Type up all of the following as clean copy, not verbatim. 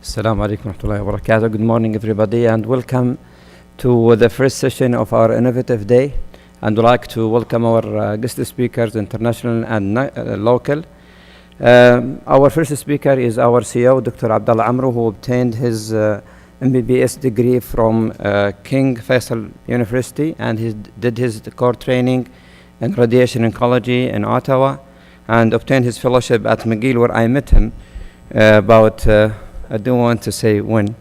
Assalamu alaikum wa rahmatullahi wa barakatuh. Good morning, everybody, and welcome to the first session of our Innovative Day. And we'd like to welcome our guest speakers, international and local. Our first speaker is our CEO, Dr. Abdullah AlAmro, who obtained his MBBS degree from King Faisal University, and he did his core training in radiation oncology in Ottawa, and obtained his fellowship at McGill, where I met him I don't want to say when.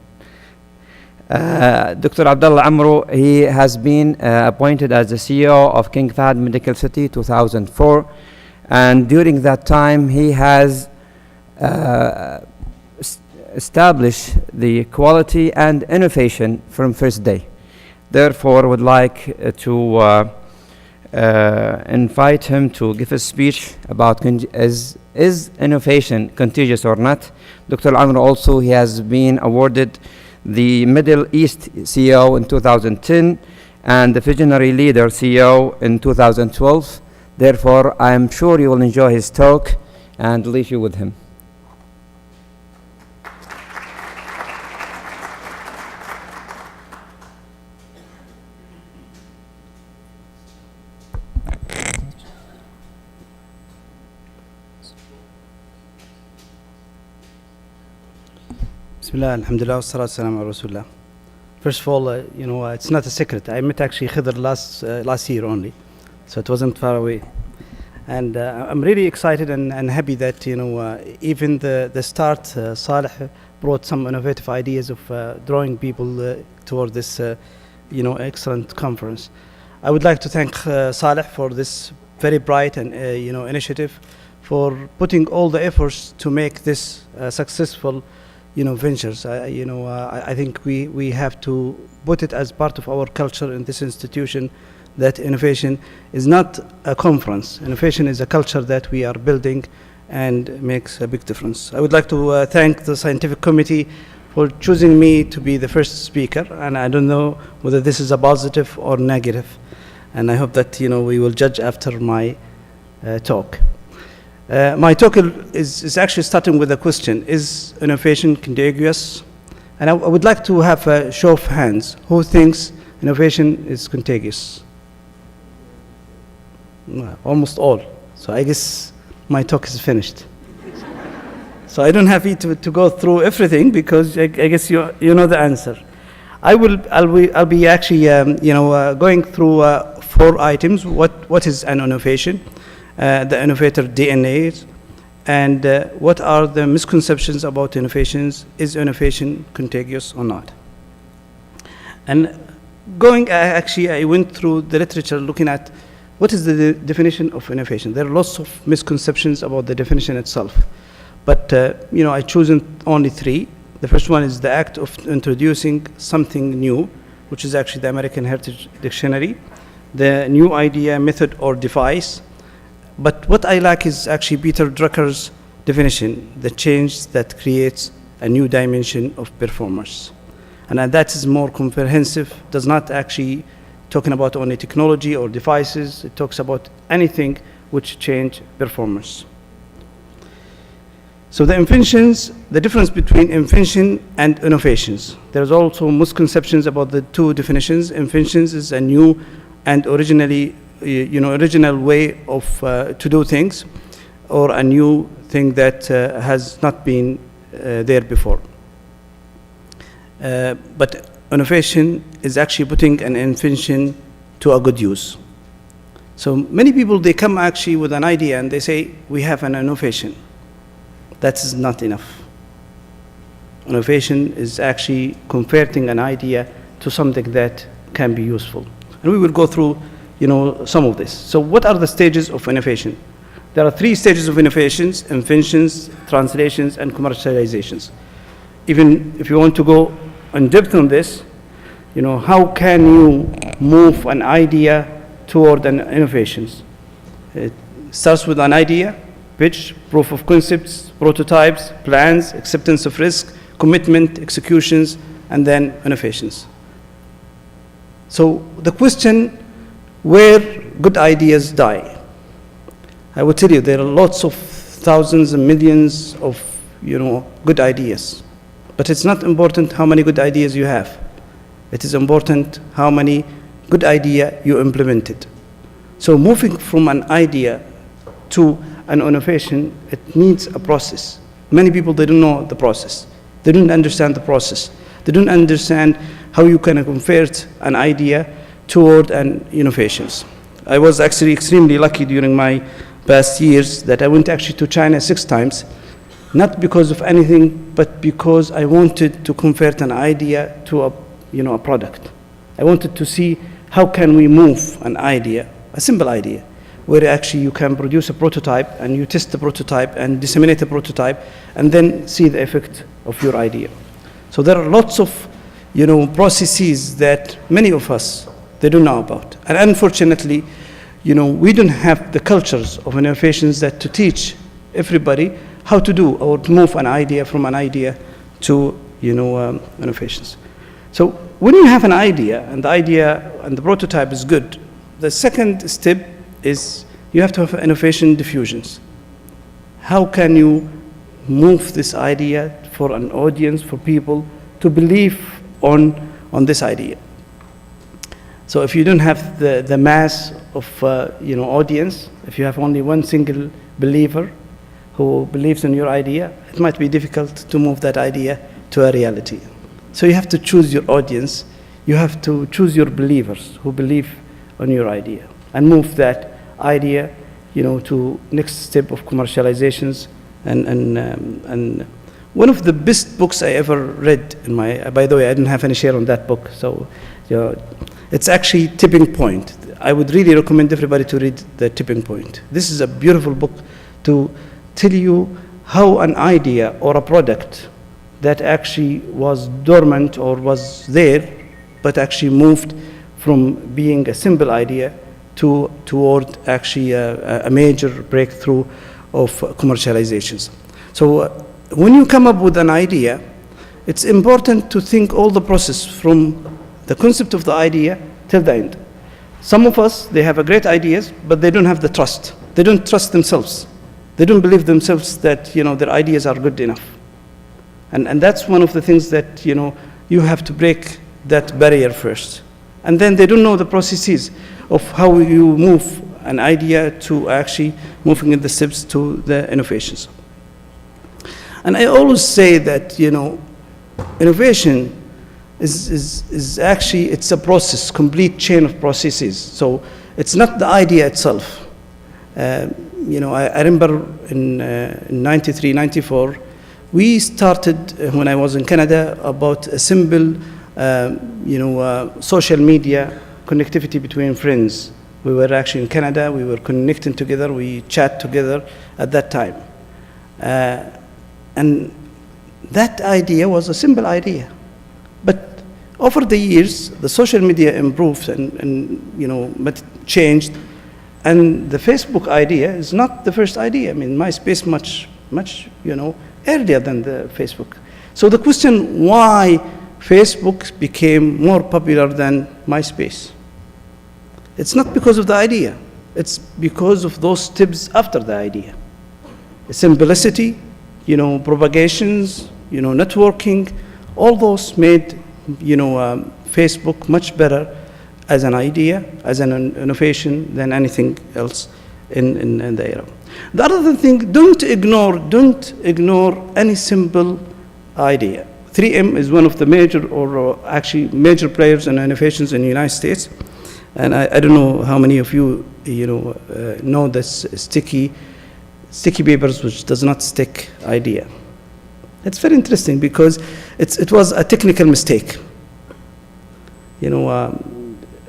Dr. Abdullah AlAmro, he has been appointed as the CEO of King Fahd Medical City 2004, and during that time he has established the quality and innovation from first day. Therefore, would like to invite him to give a speech about is innovation contagious or not. Dr. AlAmro also, he has been awarded the Middle East CEO in 2010 and the Visionary Leader CEO in 2012. Therefore, I am sure you will enjoy his talk and leave you with him. Bismillah, alhamdulillah, wassalatu wassalamu ala rasulullah. First of all, it's not a secret. I met actually Khidr last year only, so it wasn't far away. And I'm really excited and happy that, even the start, Saleh brought some innovative ideas of drawing people toward this, excellent conference. I would like to thank Saleh for this very bright and, initiative, for putting all the efforts to make this successful ventures. I think we have to put it as part of our culture in this institution, that innovation is not a conference. Innovation is a culture that we are building and makes a big difference. I would like to thank the scientific committee for choosing me to be the first speaker, and I don't know whether this is a positive or negative, and I hope that we will judge after my talk. My talk is actually starting with a question: is innovation contagious? And I would like to have a show of hands. Who thinks innovation is contagious? Almost all. So I guess my talk is finished. So I don't have to go through everything, because I guess you know the answer. I'll be actually going through 4 items. What is an innovation? The innovator DNA, and what are the misconceptions about innovations? Is innovation contagious or not? And I went through the literature looking at what is the definition of innovation. There are lots of misconceptions about the definition itself, but I chosen only 3. The first one is the act of introducing something new, which is actually the American Heritage Dictionary, the new idea, method, or device. But what I like is actually Peter Drucker's definition: the change that creates a new dimension of performance. And that is more comprehensive, does not actually talking about only technology or devices. It talks about anything which change performance. So the difference between invention and innovations. There's also misconceptions about the 2 definitions. Inventions is a new and original way of to do things, or a new thing that has not been there before. But innovation is actually putting an invention to a good use. So many people, they come actually with an idea and they say, we have an innovation. That is not enough. Innovation is actually converting an idea to something that can be useful. And we will go through some of this. So what are the stages of innovation? There are 3 stages of innovations: inventions, translations, and commercializations. Even if you want to go in depth on this, how can you move an idea toward an innovation? It starts with an idea, pitch, proof of concepts, prototypes, plans, acceptance of risk, commitment, executions, and then innovations. So the question, where good ideas die. I will tell you, there are lots of thousands and millions of good ideas, But it's not important how many good ideas you have. It is important how many good idea you implemented. So moving from an idea to an innovation, it needs a process. Many people, they don't know the process. They don't understand the process. They don't understand how you can convert an idea toward an innovations. I was actually extremely lucky during my past years that I went actually to China 6 times, not because of anything, but because I wanted to convert an idea to a product. I wanted to see how can we move an idea, a simple idea, where actually you can produce a prototype and you test the prototype and disseminate the prototype and then see the effect of your idea. So there are lots of processes that many of us, they don't know about. And unfortunately, we don't have the cultures of innovations that to teach everybody how to do or to move an idea from an idea to innovations. So when you have an idea and the idea and the prototype is good, the second step is you have to have innovation diffusions. How can you move this idea for an audience, for people to believe on this idea? So if you don't have the mass of audience, if you have only one single believer who believes in your idea, it might be difficult to move that idea to a reality. So you have to choose your audience. You have to choose your believers who believe on your idea and move that idea, to next step of commercializations. And one of the best books I ever read in my, by the way, I didn't have any share on that book, so it's actually Tipping Point. I would really recommend everybody to read The Tipping Point. This is a beautiful book to tell you how an idea or a product that actually was dormant or was there, but actually moved from being a simple idea toward actually a major breakthrough of commercializations. So when you come up with an idea, it's important to think all the process from the concept of the idea till the end. Some of us, they have great ideas, but they don't have the trust. They don't trust themselves. They don't believe themselves that their ideas are good enough. And that's one of the things that you have to break that barrier first. And then they don't know the processes of how you move an idea to actually moving in the steps to the innovations. And I always say that innovation is actually, it's a process, complete chain of processes. So it's not the idea itself. I remember in 93, 94, we started when I was in Canada about a simple, social media connectivity between friends. We were actually in Canada, we were connecting together, we chat together at that time. And that idea was a simple idea. But over the years, the social media improved but changed. And the Facebook idea is not the first idea. I mean, MySpace much earlier than the Facebook. So the question why Facebook became more popular than MySpace. It's not because of the idea. It's because of those steps after the idea. Simplicity, propagations, networking, all those made, Facebook much better as an idea, as an innovation than anything else in the era. The other thing, don't ignore any simple idea. 3M is one of the major players in innovations in the United States. And I don't know how many of you, know this sticky papers which does not stick idea. It's very interesting because it was a technical mistake.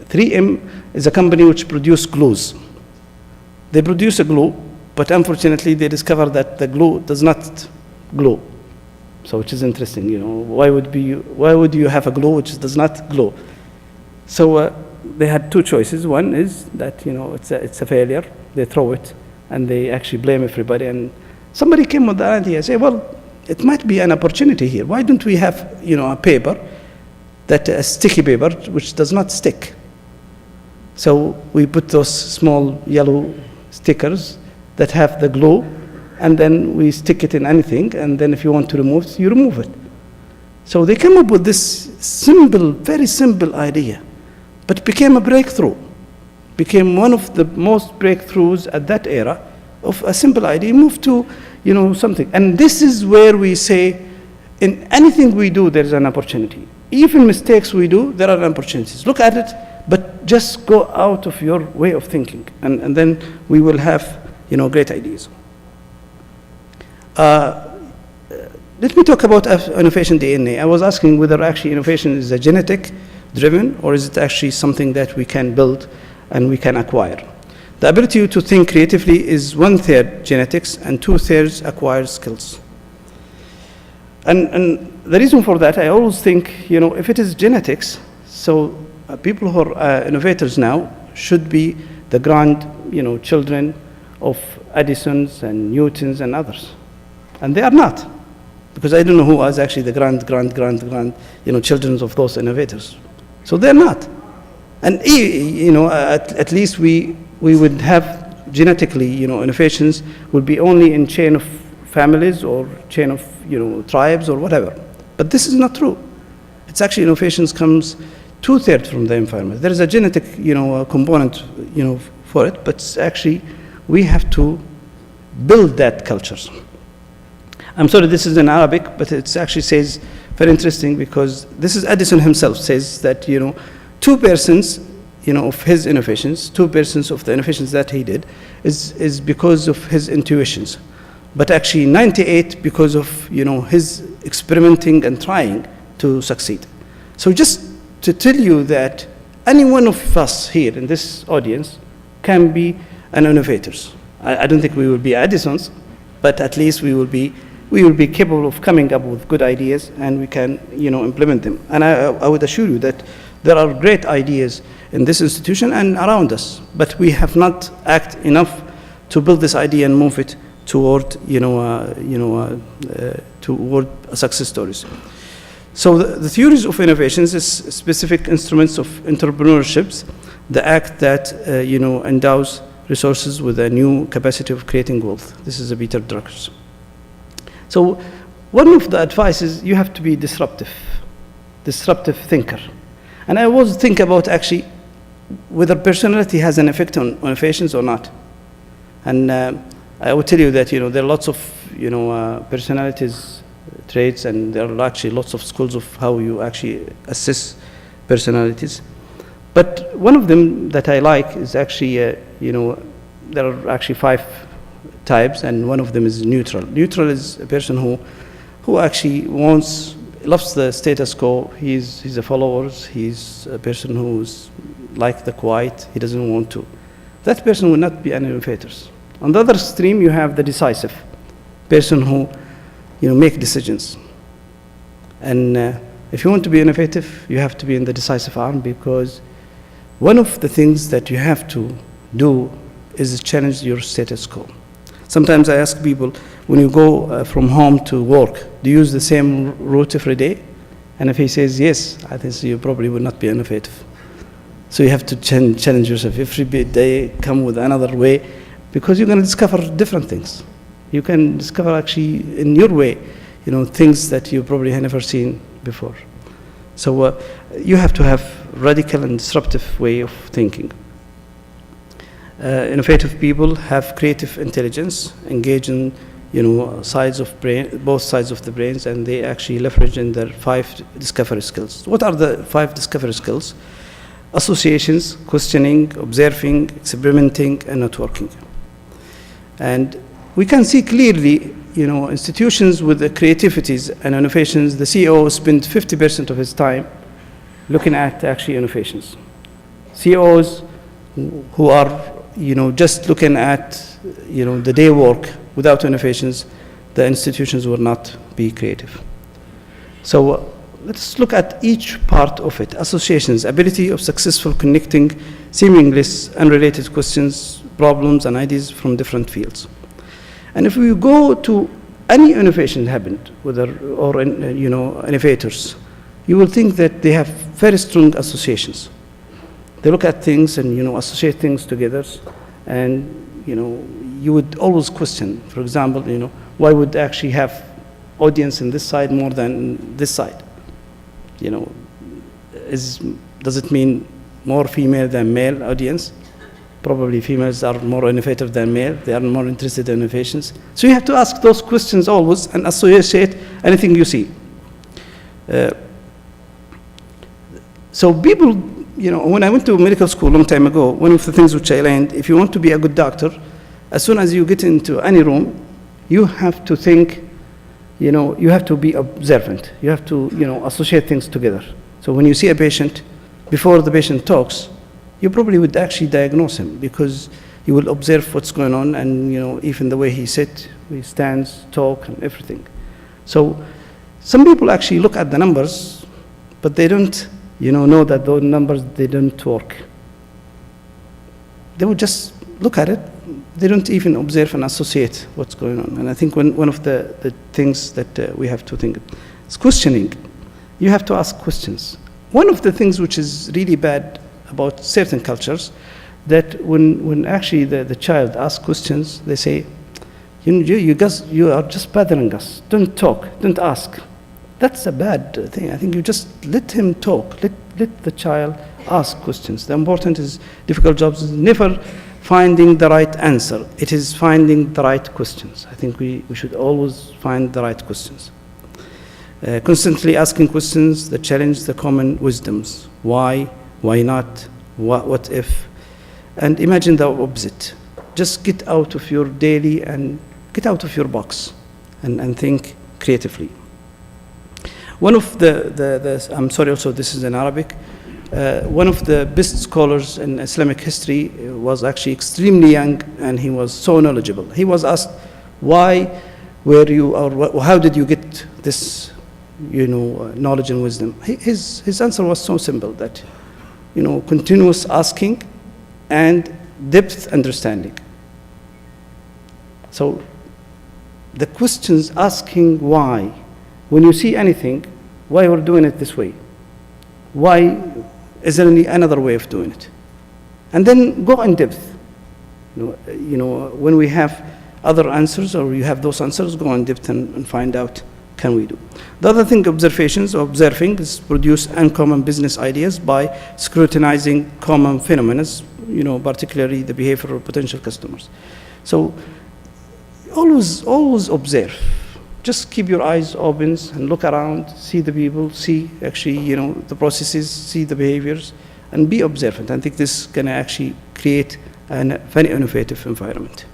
3M is a company which produces glues. They produce a glue, but unfortunately they discover that the glue does not glue. So which is interesting, why would you have a glue which does not glue? So they had two choices. One is that it's a failure. They throw it, and they actually blame everybody. And somebody came with the idea, say, well, it might be an opportunity here. Why don't we have a paper, a sticky paper which does not stick? So we put those small yellow stickers that have the glue, and then we stick it in anything. And then if you want to remove it, you remove it. So they came up with this simple, very simple idea, but became a breakthrough, became one of the most breakthroughs at that era of a simple idea, moved to, something. And this is where we say, in anything we do, there's an opportunity. Even mistakes we do, there are opportunities. Look at it, but just go out of your way of thinking, and then we will have, great ideas. Let me talk about innovation DNA. I was asking whether actually innovation is a genetic driven, or is it actually something that we can build and we can acquire. The ability to think creatively is 1/3 genetics and 2/3 acquired skills. And the reason for that, I always think, if it is genetics, so people who are innovators now should be the children of Edisons and Newtons and others. And they are not, because I don't know who was actually the children of those innovators. So they're not. And, at least we would have genetically, innovations would be only in chain of families or chain of, tribes or whatever. But this is not true. It's actually innovations comes 2/3 from the environment. There is a genetic, component, for it, but actually we have to build that cultures. I'm sorry, this is in Arabic, but it actually says, very interesting, because this is Edison himself says that, 2% of his innovations, 2% of the innovations that he did is because of his intuitions. But actually 98 because of, his experimenting and trying to succeed. So just to tell you that any one of us here in this audience can be an innovators. I don't think we will be Edisons, but at least we will be capable of coming up with good ideas, and we can, implement them. And I would assure you that there are great ideas in this institution and around us, but we have not acted enough to build this idea and move it toward, toward success stories. So the theories of innovations is specific instruments of entrepreneurships, the act that, endows resources with a new capacity of creating wealth. This is a Peter Drucker. So one of the advice is you have to be disruptive thinker. And I always think about actually whether personality has an effect on innovations or not. And I would tell you that, there are lots of, personalities, traits, and there are actually lots of schools of how you actually assess personalities. But one of them that I like is actually, there are actually 5 types, and one of them is neutral. Neutral is a person who actually loves the status quo. He's a follower. He's a person who's like the quiet. He doesn't want to. That person will not be an innovator. On the other extreme, you have the decisive person who, make decisions. And if you want to be innovative, you have to be in the decisive arm, because one of the things that you have to do is challenge your status quo. Sometimes I ask people, when you go from home to work, do you use the same route every day? And if he says yes, I think you probably will not be innovative. So you have to challenge yourself. Every day come with another way, because you're going to discover different things. You can discover actually in your way, things that you probably have never seen before. So you have to have radical and disruptive way of thinking. Innovative people have creative intelligence, engage in, both sides of the brains, and they actually leverage in their 5 discovery skills. What are the 5 discovery skills? Associations, questioning, observing, experimenting, and networking. And we can see clearly, institutions with the creativities and innovations, the CEO spend 50% of his time looking at actually innovations. CEOs who are, just looking at, the day work without innovations, the institutions will not be creative. So let's look at each part of it. Associations, ability of successful connecting seamless, unrelated questions, problems, and ideas from different fields. And if we go to any innovation happened, innovators, you will think that they have very strong associations. They look at things and, associate things together, and, you would always question, for example, why would actually have audience in this side more than this side? you know, does it mean more female than male audience? Probably females are more innovative than male. They are more interested in innovations. So you have to ask those questions always and associate anything you see. So people, you know, when I went to medical school a long time ago, one of the things which I learned, if you want to be a good doctor, as soon as you get into any room, you have to think, you know, you have to be observant. You have to, you know, associate things together. So when you see a patient, before the patient talks, you probably would actually diagnose him because you will observe what's going on and, you know, even the way he sits, he stands, talk, and everything. So some people actually look at the numbers, but they don't, you know that those numbers, they don't work. They would just look at it. They don't even observe and associate what's going on. And I think one of the things that we have to think is questioning. You have to ask questions. One of the things which is really bad about certain cultures, that when actually the child asks questions, they say, you guys, you are just bothering us. Don't talk, don't ask. That's a bad thing. I think you just let him talk. Let the child ask questions. The important is difficult jobs is never finding the right answer. It is finding the right questions. I think we should always find the right questions. Constantly asking questions that challenge the common wisdoms. Why not, what if? And imagine the opposite. Just get out of your daily and get out of your box and think creatively. One of I'm sorry also this is in Arabic, one of the best scholars in Islamic history was actually extremely young and he was so knowledgeable. He was asked, why were you, or how did you get this, you know, knowledge and wisdom? His answer was so simple that, you know, continuous asking and depth understanding. So the questions asking why, when you see anything, why we're doing it this way? Why is there another way of doing it? And then go in depth. You know, when we have other answers or you have those answers, go in depth and find out, can we do? The other thing, observations or observing is produce uncommon business ideas by scrutinizing common phenomena, you know, particularly the behavior of potential customers. So always observe. Just keep your eyes open and look around, see the people, see actually, you know, the processes, see the behaviors, and be observant. I think this can actually create a very innovative environment.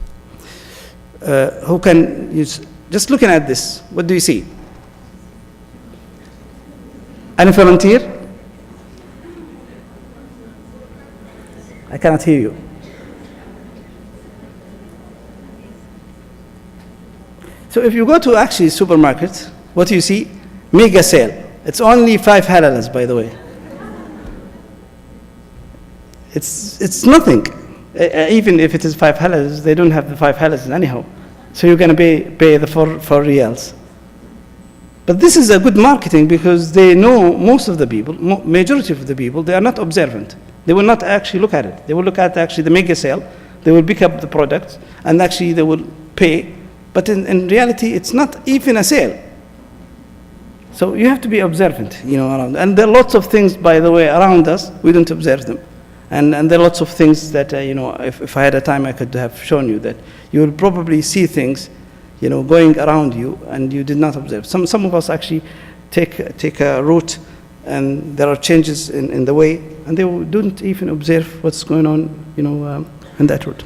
Who can use, just looking at this, what do you see? Any volunteer? I cannot hear you. So if you go to actually supermarket, what do you see? Mega sale. It's only 5 halalas, by the way. It's nothing. Even if it is 5 halalas, they don't have the 5 halalas anyhow. So you're going to pay the 4 riyals. But this is a good marketing because they know most of the people, majority of the people, they are not observant. They will not actually look at it. They will look at actually the mega sale. They will pick up the product and actually they will pay. But in reality, it's not even a sale. So you have to be observant, you know, around. And there are lots of things, by the way, around us. We don't observe them. And there are lots of things that, you know, if I had a time, I could have shown you that you will probably see things, you know, going around you, and you did not observe. Some of us actually take a route, and there are changes in the way, and they don't even observe what's going on, you know, in that route.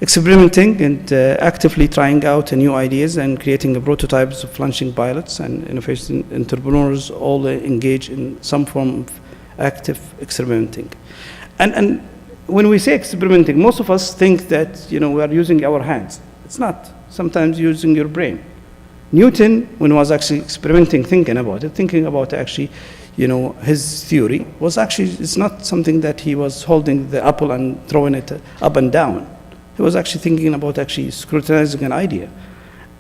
Experimenting and actively trying out new ideas and creating prototypes of launching pilots and innovation entrepreneurs all engage in some form of active experimenting. And when we say experimenting, most of us think that, you know, we are using our hands. It's not. Sometimes using your brain. Newton, when he was actually experimenting, thinking about actually, you know, his theory was actually, it's not something that he was holding the apple and throwing it up and down. He was actually thinking about actually scrutinizing an idea.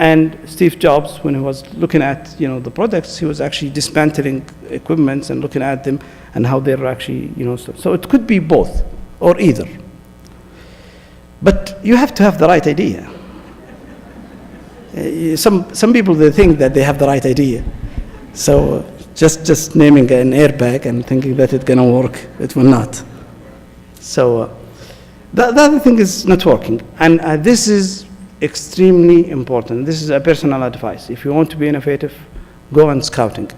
And Steve Jobs, when he was looking at, you know, the products, he was actually dismantling equipment and looking at them and how they're actually, you know, so it could be both or either. But you have to have the right idea. Some people, they think that they have the right idea. So just naming an airbag and thinking that it's going to work. It will not. So the other thing is networking. And this is extremely important. This is a personal advice. If you want to be innovative, go and scouting.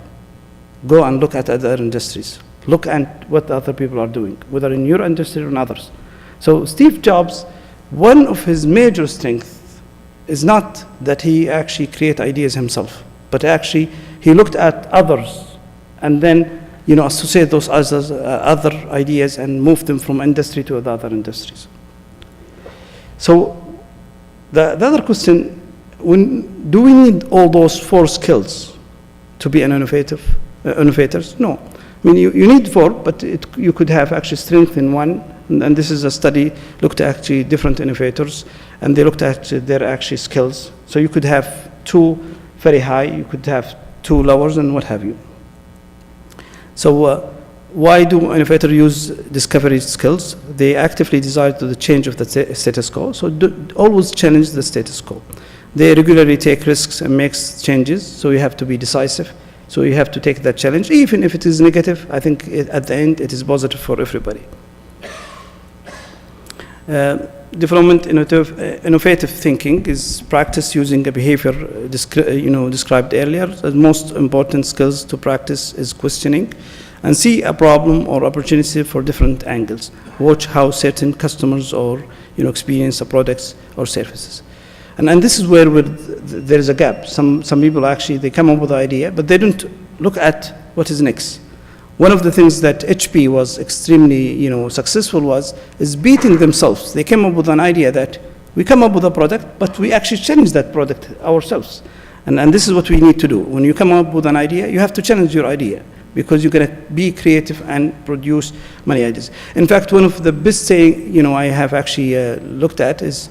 Go and look at other industries. Look at what other people are doing, whether in your industry or in others. So Steve Jobs, one of his major strengths is not that he actually create ideas himself, but actually he looked at others and then associate those other ideas and move them from industry to the other industries. So the other question, do we need all those 4 skills to be an innovators? No. I mean, you need 4, but you could have actually strength in one. And this is a study looked at actually different innovators, and they looked at their actually skills. So you could have 2 very high, you could have 2 lowers, and what have you. So why do innovators use discovery skills? They actively desire to the change of the status quo. So always challenge the status quo. They regularly take risks and make changes. So you have to be decisive. So you have to take that challenge, even if it is negative. I think at the end it is positive for everybody. Development innovative thinking is practice using a behavior described earlier. The most important skills to practice is questioning and see a problem or opportunity for different angles. Watch how certain customers or experience the products or services. And this is where there is a gap. Some people actually, they come up with an idea, but they don't look at what is next. One of the things that HP was extremely successful is beating themselves. They came up with an idea that we come up with a product, but we actually challenge that product ourselves. And this is what we need to do. When you come up with an idea, you have to challenge your idea, because you're going to be creative and produce many ideas. In fact, one of the best things I have actually looked at is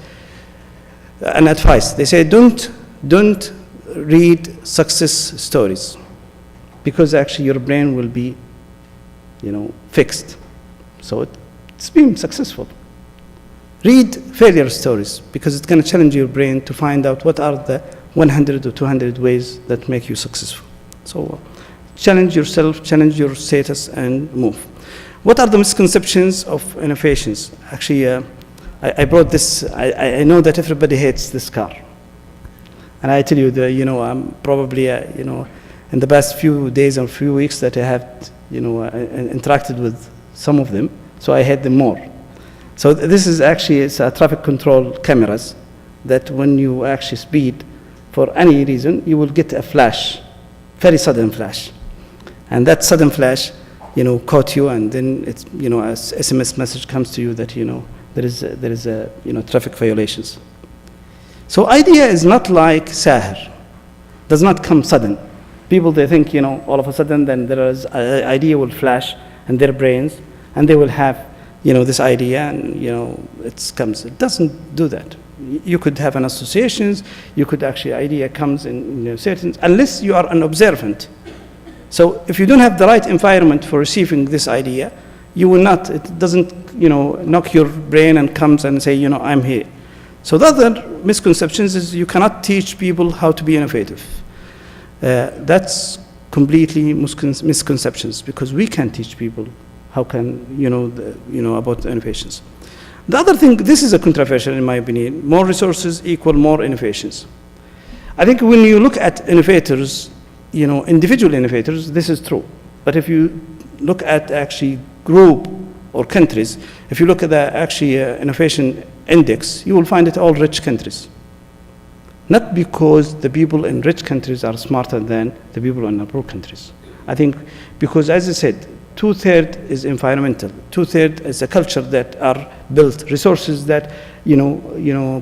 an advice. They say don't read success stories, because actually your brain will be fixed. So it's been successful. Read failure stories, because it's going to challenge your brain to find out what are the 100 or 200 ways that make you successful. So challenge yourself, challenge your status, and move. What are the misconceptions of innovations? Actually, I brought this. I know that everybody hates this car. And I tell you, I'm probably, in the past few days or few weeks that I have, interacted with some of them, so I hate them more. So this is actually, it's a traffic control cameras that when you actually speed for any reason, you will get a flash, very sudden flash. And that sudden flash, caught you, and then it's, a SMS message comes to you that, there is a traffic violations. So idea is not like sahir, does not come sudden. People, they think, all of a sudden then there is idea will flash in their brains, and they will have, this idea, and, it comes. It doesn't do that. You could have an associations, you could actually, idea comes in certain, unless you are an observant. So if you don't have the right environment for receiving this idea, you will not, it doesn't, knock your brain and comes and say, I'm here. So the other misconceptions is you cannot teach people how to be innovative. That's completely misconceptions, because we can teach people how can, about innovations. The other thing, this is a controversial in my opinion, more resources equal more innovations. I think when you look at innovators, individual innovators, this is true. But if you look at actually group or countries, if you look at the actually innovation index, you will find it all rich countries. Not because the people in rich countries are smarter than the people in the poor countries. I think because, as I said, 2/3 is environmental, 2/3 is a culture that are built, resources that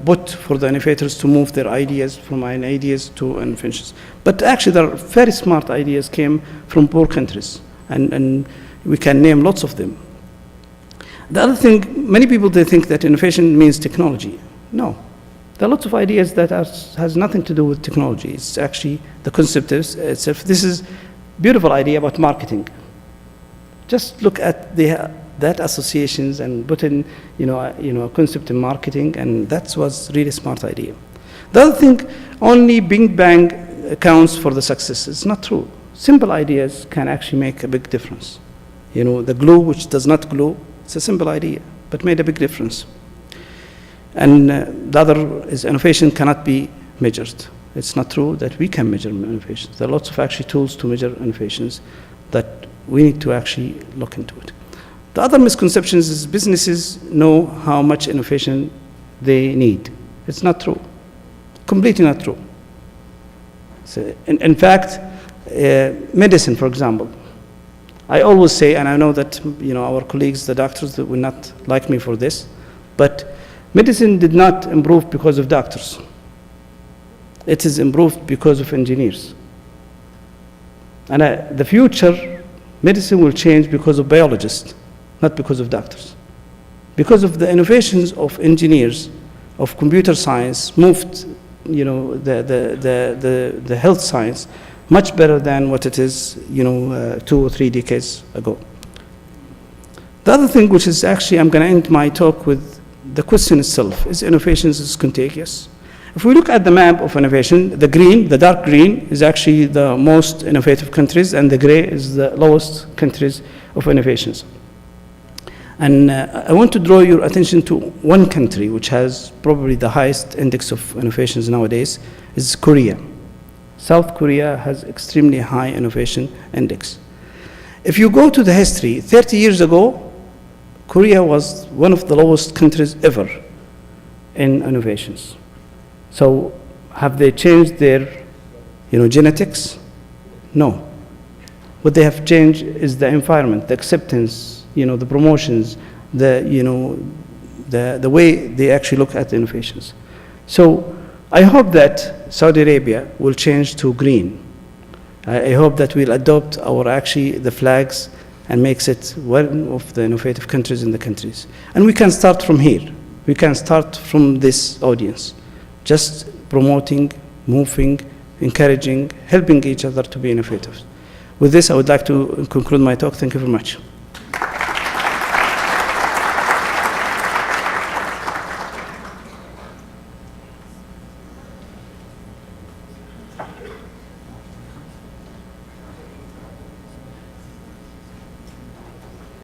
put for the innovators to move their ideas from ideas to inventions. But actually, there are very smart ideas came from poor countries, and we can name lots of them. The other thing, many people they think that innovation means technology. No. There are lots of ideas that has nothing to do with technology. It's actually the concept itself. This is beautiful idea about marketing. Just look at that associations and put in a concept in marketing, and that was really smart idea. The other thing, only Big Bang accounts for the success. It's not true. simple ideas can actually make a big difference. The glue which does not glue, it's a simple idea, but made a big difference. And the other is innovation cannot be measured. It's not true that we can measure innovations. There are lots of actually tools to measure innovations that we need to actually look into it. The other misconceptions is businesses know how much innovation they need. It's not true. Completely not true. So in fact, medicine, for example, I always say, and I know that our colleagues, the doctors, that will not like me for this, but medicine did not improve because of doctors. It is improved because of engineers. And the future, medicine will change because of biologists, not because of doctors. Because of the innovations of engineers, of computer science, moved the health science much better than what it is 2 or 3 decades ago. The other thing, which is actually, I'm going to end my talk with the question itself, is innovations is contagious. If we look at the map of innovation, the dark green is actually the most innovative countries, and the gray is the lowest countries of innovations. And I want to draw your attention to one country which has probably the highest index of innovations nowadays, is Korea. South Korea has extremely high innovation index. If you go to the history, 30 years ago, Korea was one of the lowest countries ever in innovations. So have they changed their genetics? No. What they have changed is the environment, the acceptance, the promotions, the way they actually look at the innovations. So I hope that Saudi Arabia will change to green. I hope that we'll adopt the flags and makes it one of the innovative countries in the countries. And we can start from here. We can start from this audience, just promoting, moving, encouraging, helping each other to be innovative. With this, I would like to conclude my talk. Thank you very much.